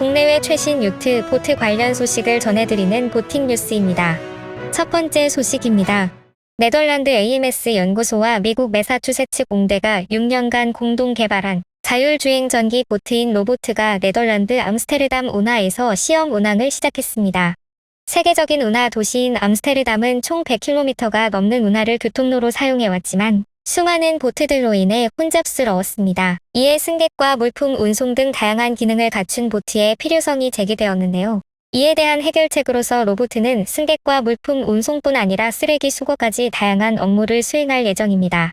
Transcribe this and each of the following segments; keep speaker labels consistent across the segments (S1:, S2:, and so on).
S1: 국내외 최신 요트, 보트 관련 소식을 전해드리는 보팅 뉴스입니다. 첫 번째 소식입니다. 네덜란드 AMS 연구소와 미국 매사추세츠 공대가 6년간 공동 개발한 자율주행 전기 보트인 로보트가 네덜란드 암스테르담 운하에서 시험 운항을 시작했습니다. 세계적인 운하 도시인 암스테르담은 총 100km가 넘는 운하를 교통로로 사용해왔지만 수많은 보트들로 인해 혼잡스러웠습니다. 이에 승객과 물품 운송 등 다양한 기능을 갖춘 보트의 필요성이 제기되었는데요. 이에 대한 해결책으로서 로보트는 승객과 물품 운송뿐 아니라 쓰레기 수거까지 다양한 업무를 수행할 예정입니다.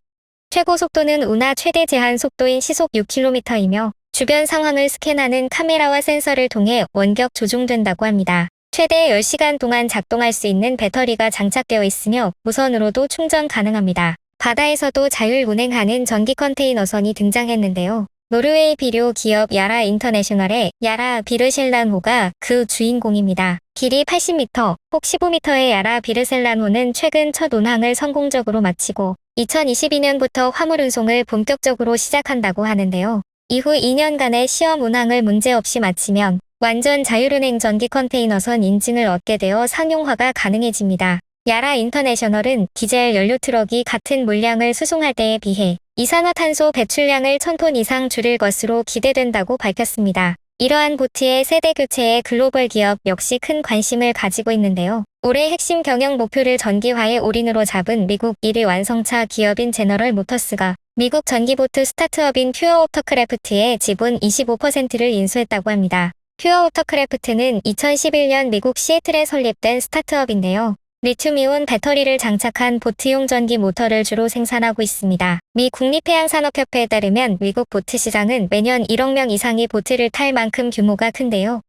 S1: 최고 속도는 운하 최대 제한 속도인 시속 6km이며 주변 상황을 스캔하는 카메라와 센서를 통해 원격 조종된다고 합니다. 최대 10시간 동안 작동할 수 있는 배터리가 장착되어 있으며 무선으로도 충전 가능합니다. 바다에서도 자율 운행하는 전기 컨테이너선이 등장했는데요. 노르웨이 비료 기업 야라 인터내셔널의 야라 비르셀란호가 그 주인공입니다. 길이 80m, 폭 15m의 야라 비르셀란호는 최근 첫 운항을 성공적으로 마치고 2022년부터 화물 운송을 본격적으로 시작한다고 하는데요. 이후 2년간의 시험 운항을 문제없이 마치면 완전 자율운행 전기 컨테이너선 인증을 얻게 되어 상용화가 가능해집니다. 야라 인터내셔널은 디젤 연료 트럭이 같은 물량을 수송할 때에 비해 이산화탄소 배출량을 1000톤 이상 줄일 것으로 기대된다고 밝혔습니다. 이러한 보트의 세대 교체에 글로벌 기업 역시 큰 관심을 가지고 있는데요. 올해 핵심 경영 목표를 전기화에 올인으로 잡은 미국 1위 완성차 기업인 제너럴 모터스가 미국 전기보트 스타트업인 퓨어오터크래프트의 지분 25%를 인수했다고 합니다. 퓨어오터크래프트는 2011년 미국 시애틀에 설립된 스타트업인데요. 리튬이온 배터리를 장착한 보트용 전기 모터를 주로 생산하고 있습니다. 미 국립해양산업협회에 따르면 미국 보트 시장은 매년 1억 명 이상이 보트를 탈 만큼 규모가 큰데요.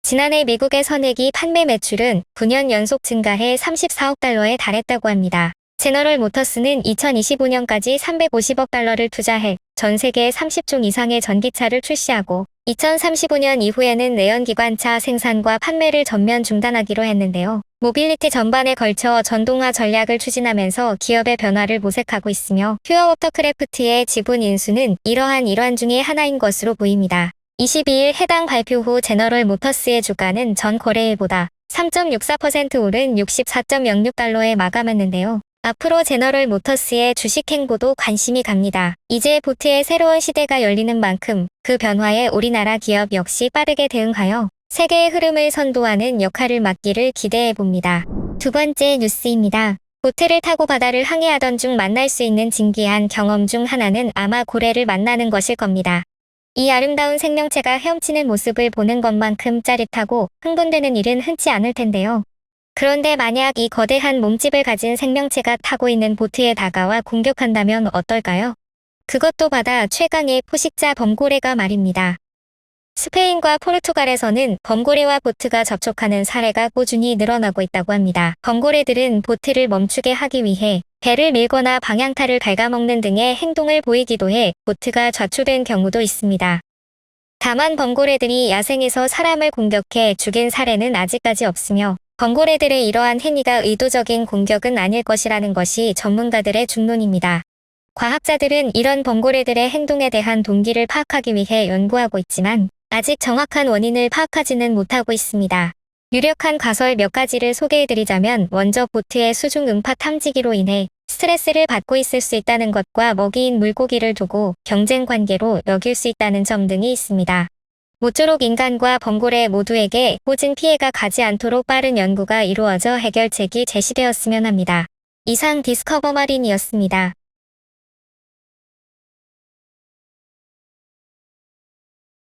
S1: 지난해 미국의 선액이 판매 매출은 9년 연속 증가해 34억 달러에 달했다고 합니다. 제너럴 모터스는 2025년까지 350억 달러를 투자해 전 세계 30종 이상의 전기차를 출시하고 2035년 이후에는 내연기관차 생산과 판매를 전면 중단하기로 했는데요. 모빌리티 전반에 걸쳐 전동화 전략을 추진하면서 기업의 변화를 모색하고 있으며 퓨어오터크래프트의 지분 인수는 이러한 일환 중의 하나인 것으로 보입니다. 22일 해당 발표 후 제너럴 모터스의 주가는 전 거래일보다 3.64% 오른 64.06달러에 마감했는데요. 앞으로 제너럴 모터스의 주식 행보도 관심이 갑니다. 이제 보트의 새로운 시대가 열리는 만큼 그 변화에 우리나라 기업 역시 빠르게 대응하여 세계의 흐름을 선도하는 역할을 맡기를 기대해봅니다. 두 번째 뉴스입니다. 보트를 타고 바다를 항해하던 중 만날 수 있는 진기한 경험 중 하나는 아마 고래를 만나는 것일 겁니다. 이 아름다운 생명체가 헤엄치는 모습을 보는 것만큼 짜릿하고 흥분되는 일은 흔치 않을 텐데요. 그런데 만약 이 거대한 몸집을 가진 생명체가 타고 있는 보트에 다가와 공격한다면 어떨까요? 그것도 바다 최강의 포식자 범고래가 말입니다. 스페인과 포르투갈에서는 범고래와 보트가 접촉하는 사례가 꾸준히 늘어나고 있다고 합니다. 범고래들은 보트를 멈추게 하기 위해 배를 밀거나 방향타를 갉아먹는 등의 행동을 보이기도 해 보트가 좌초된 경우도 있습니다. 다만 범고래들이 야생에서 사람을 공격해 죽인 사례는 아직까지 없으며 범고래들의 이러한 행위가 의도적인 공격은 아닐 것이라는 것이 전문가들의 중론입니다. 과학자들은 이런 범고래들의 행동에 대한 동기를 파악하기 위해 연구하고 있지만 아직 정확한 원인을 파악하지는 못하고 있습니다. 유력한 가설 몇 가지를 소개해드리자면 먼저 보트의 수중 음파 탐지기로 인해 스트레스를 받고 있을 수 있다는 것과 먹이인 물고기를 두고 경쟁 관계로 여길 수 있다는 점 등이 있습니다. 모쪼록 인간과 범고래 모두에게 꽂은 피해가 가지 않도록 빠른 연구가 이루어져 해결책이 제시되었으면 합니다. 이상 디스커버 마린이었습니다.